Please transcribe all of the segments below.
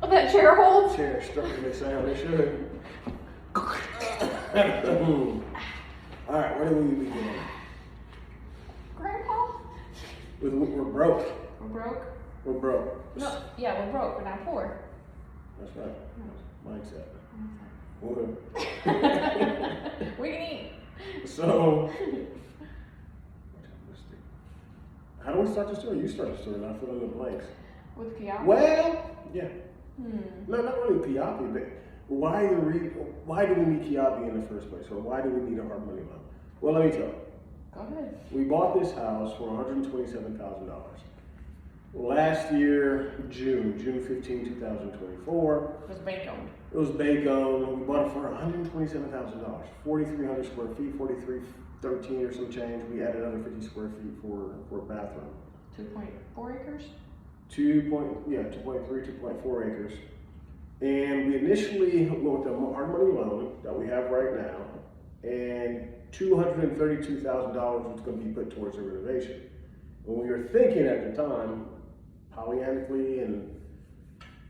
that chair holds? Chair struck me sound, it should. Alright, where do we begin? Grandpa? We're broke. We're broke? We're broke. No, yeah, we're broke. We're not poor. That's right. Mindset. We can eat. So, how do we start the story? You start the story, and I fill in the blanks. With Piapi? Well, yeah. No, not really Piapi, but why do we need Piapi in the first place? Or why do we need a hard money loan? Well, let me tell you. Go ahead. We bought this house for $127,000. Last year, June 15, 2024. It was bank owned. It was bank owned. We bought it for $127,000. 4,300 square feet, 4,313 or some change. We added another 50 square feet for a bathroom. 2.4 acres? 2.3, 2.4 acres. And we initially went with the hard money loan that we have right now, and $232,000 was going to be put towards the renovation. When we were thinking at the time, Pollyannically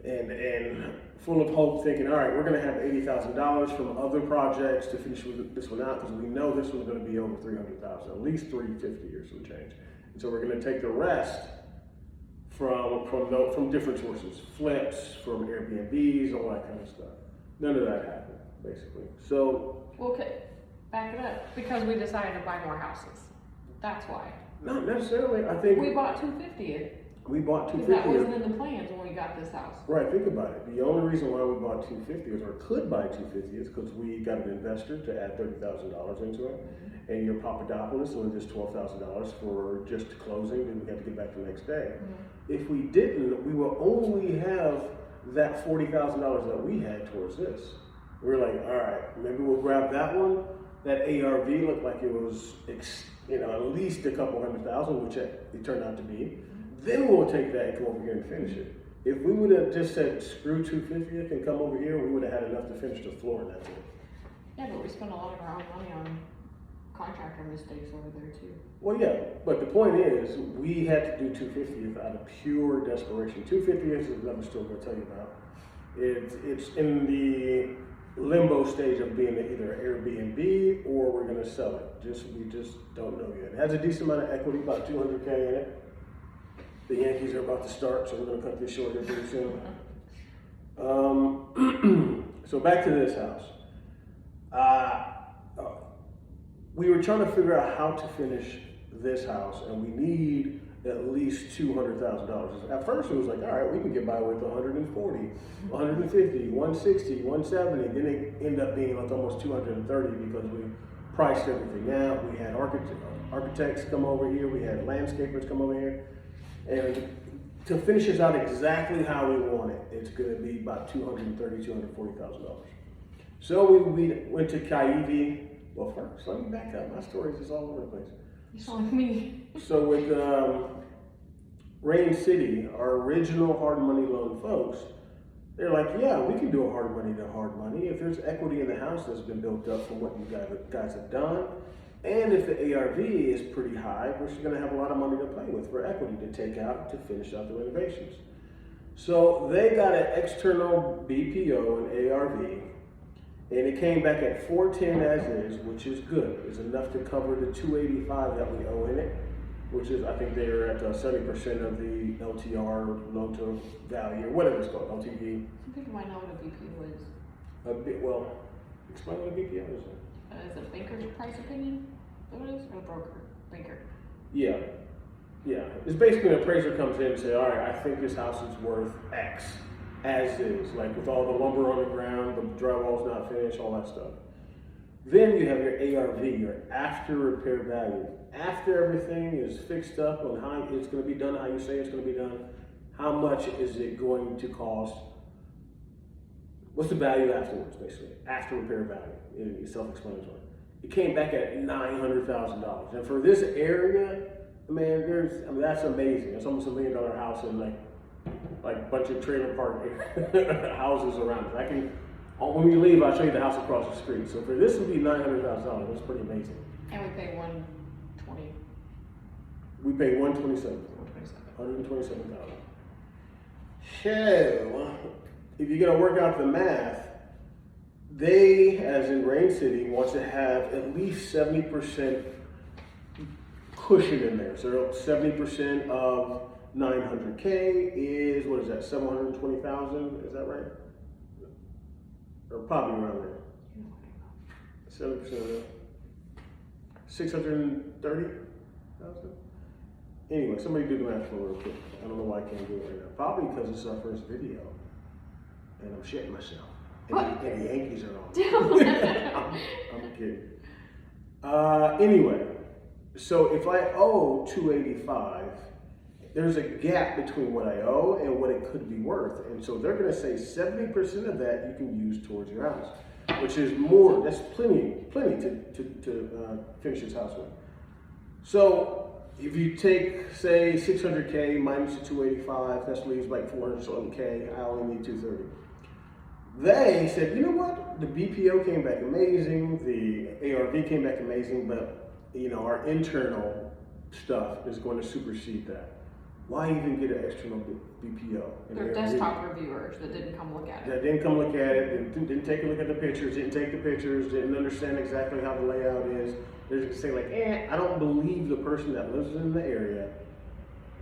and full of hope, thinking, all right, we're going to have $80,000 from other projects to finish this one out, because we know this one's going to be over $300,000, at least $350 or some change. And so we're going to take the rest from different sources, flips, from Airbnbs, all that kind of stuff. None of that happened, basically. So, Okay, back it up. Because we decided to buy more houses. That's why. not necessarily. I think We bought 250. we bought Because that 250. wasn't in the plans when we got this house. Right, think about it. The only reason why we bought 250 or could buy 250 is because we got an investor to add $30,000 into it. And your Papadopoulos only just $12,000 for just closing, then we had to get back the next day. If we didn't, we will only have that $40,000 that we had towards this. We were like, all right, maybe we'll grab that one. That ARV looked like it was, at least a couple $100,000, which it turned out to be. Then we'll take that and come over here and finish it. If we would have just said, screw 250 and come over here, we would have had enough to finish the floor and that's it. Yeah, but we spent a lot of our own money on contractor mistakes over there too. Well, yeah, but the point is, we had to do 250 out of pure desperation. 250 is another story I'm going to tell you about. It's in the limbo stage of being either Airbnb or we're going to sell it. We just don't know yet. It has a decent amount of equity, about $200K in it. The Yankees are about to start, so we're going to cut this short here pretty soon. So back to this house. We were trying to figure out how to finish this house, and we need at least $200,000. At first, it was like, all right, we can get by with 140, 150, 160, 170. Then it ended up being like almost 230 because we priced everything out. We had architects come over here. We had landscapers come over here. And to finish this out exactly how we want it, it's going to be about $230,000, $240,000. So we went to Kaivi. Well, first, let me back up. My story is just all over the place. You saw me. So with Rain City, our original hard money loan folks, they're like, yeah, we can do a hard money to hard money. If there's equity in the house that's been built up from what you guys have done, and if the ARV is pretty high, we're just going to have a lot of money to play with for equity to take out to finish out the renovations. So they got an external BPO and ARV, and it came back at 410 as is, which is good. It's enough to cover the 285 that we owe in it, which is, I think they're at 70% of the LTR, loan to value, or whatever it's called, LTV. Some people might know what a BPO is. Well, explain what a BPO is. Is it banker's price opinion? Is that what it is? Or broker? Banker. Yeah. It's basically an appraiser comes in and say, all right, I think this house is worth X. As is, like with all the lumber on the ground, the drywall's not finished, all that stuff. Then you have your ARV, your after repair value. After everything is fixed up on how it's going to be done, how you say it's going to be done, how much is it going to cost? What's the value afterwards, basically? After repair value. It's self-explanatory. It came back at $900,000. And for this area, man, that's amazing. It's almost $1 million house in like a bunch of trailer park houses around it. When we leave, I'll show you the house across the street. So for this to be $900,000, that's pretty amazing. And we pay 120. We pay 127. 127,000. So if you're gonna work out the math, they, as in Rain City, wants to have at least 70% cushion in there. So 70% of 900K is, what is that, 720,000? Is that right? Or probably around there. 70% of that. 630,000? Anyway, somebody do the math for me real quick. I don't know why I can't do it right now. Probably because it's our first video. And I'm shitting myself. And the Yankees are on. I'm kidding. Anyway, so if I owe 285, there's a gap between what I owe and what it could be worth. And so they're gonna say 70% of that you can use towards your house, which is more, that's plenty to finish this house with. So if you take, say, 600K minus the 285, that leaves like 400K, I only need 230. They said, you know what? The BPO came back amazing, the ARV came back amazing, but you know, our internal stuff is going to supersede that. Why even get an external BPO? They're desktop reviewers that didn't come look at it. That didn't come look at it, didn't take a look at the pictures, didn't take the pictures, didn't understand exactly how the layout is. They're just saying like, I don't believe the person that lives in the area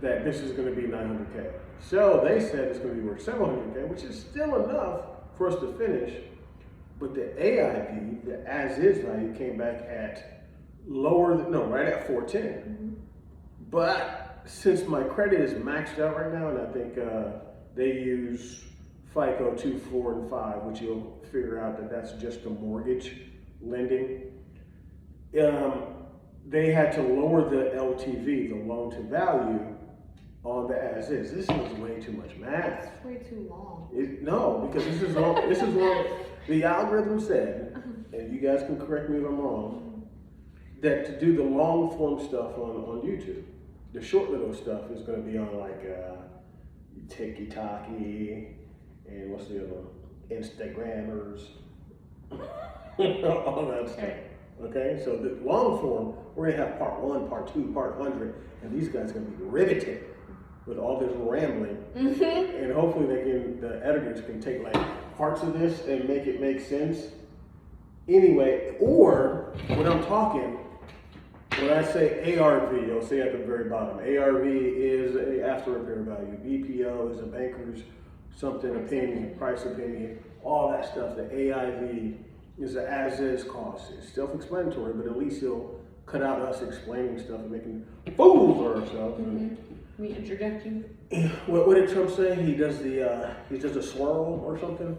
that this is going to be 900K. So they said it's going to be worth 700K, which is still enough for us to finish. But the AIV, the as-is value, came back at right at 410. Mm-hmm. But since my credit is maxed out right now, and I think they use FICO 2, 4, and 5, which you'll figure out that that's just a mortgage lending. They had to lower the LTV, the loan to value, on the as is. This is way too much math. It's way too long. No, because this is long. The algorithm said, and you guys can correct me if I'm wrong, that to do the long form stuff on YouTube, the short little stuff is going to be on like TikTok and what's the other one? Instagrammers, all that stuff. Okay, so the long form, we're gonna have part 1, part 2, part 100, and these guys are gonna be riveted with all this rambling, and hopefully the editors can take like parts of this and make it make sense. Anyway, or when I'm talking, when I say ARV, you'll see at the very bottom, ARV is a after repair value, BPO is a banker's price opinion, all that stuff. The AIV is an as-is cost. It's self-explanatory, but at least he'll cut out us explaining stuff and making fools of ourselves. Me interjecting. What did Trump say? He does a swirl or something.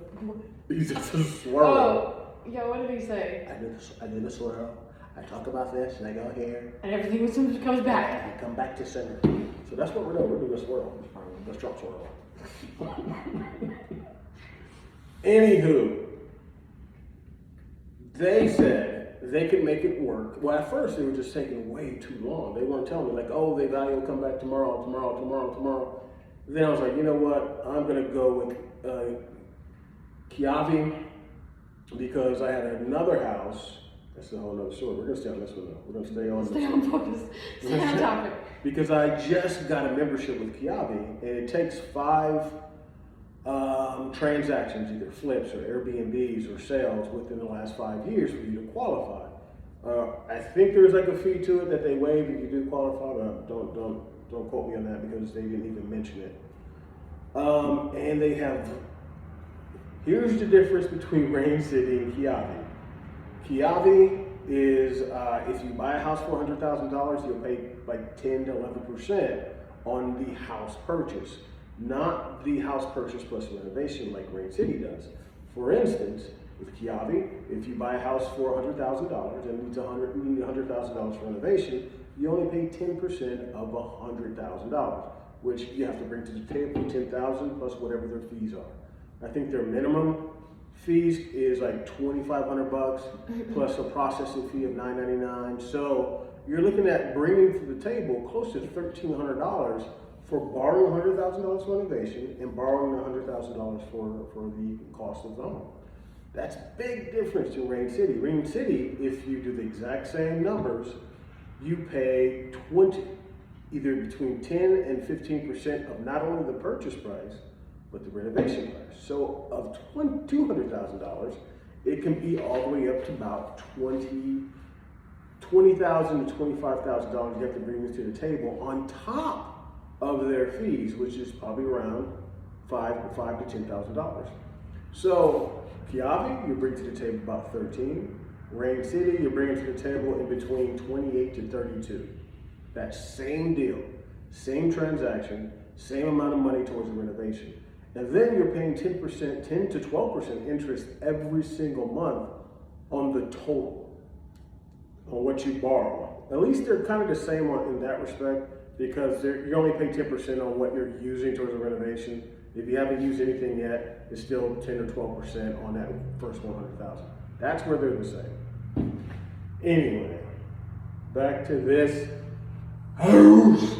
He does a swirl. Oh, yeah. What did he say? I did a swirl. I talk about this and I go here. And everything comes back. And I come back to center. So that's what we're doing. We're doing a swirl. Let's Trump swirl. Anywho. They said they could make it work. Well, at first they were just taking way too long. They weren't telling me like, oh, the value will come back tomorrow. Then I was like, you know what? I'm gonna go with Kiavi because I had another house. That's a whole other story. We're gonna stay on this one though. We're gonna stay on focus. Stay on topic. Because I just got a membership with Kiavi, and it takes 5 transactions, either flips or Airbnbs or sales within the last 5 years for you to qualify. I think there's like a fee to it that they waive if you do qualify, but don't quote me on that because they didn't even mention it. And they have, here's the difference between Rain City and Kiavi. Kiavi is, if you buy a house for $100,000, you'll pay like 10 to 11% on the house purchase. Not the house purchase plus renovation like Rain City does. For instance, with Kiavi, if you buy a house for $100,000 and needs $100,000 for renovation, you only pay 10% of $100,000, which you have to bring to the table, $10,000 plus whatever their fees are. I think their minimum fees is like $2,500 plus a processing fee of $9.99. So you're looking at bringing to the table close to $1,300 for borrowing $100,000 for renovation and borrowing $100,000 for the cost of the home. That's a big difference to Rain City. Rain City, if you do the exact same numbers, you pay either between 10 and 15% of not only the purchase price, but the renovation price. So of $200,000, it can be all the way up to about $20,000 to $25,000 you have to bring this to the table on top of their fees, which is probably around $5,000 to $10,000. So Kiavi, you bring to the table about 13. Rain City, you're bringing to the table in between 28 to 32. That same deal, same transaction, same amount of money towards the renovation. And then you're paying 10%, 10 to 12% interest every single month on the total, on what you borrow. At least they're kind of the same in that respect, because you only pay 10% on what you're using towards the renovation. If you haven't used anything yet, it's still 10 or 12% on that first 100,000. That's where they're the same. Anyway, back to this house.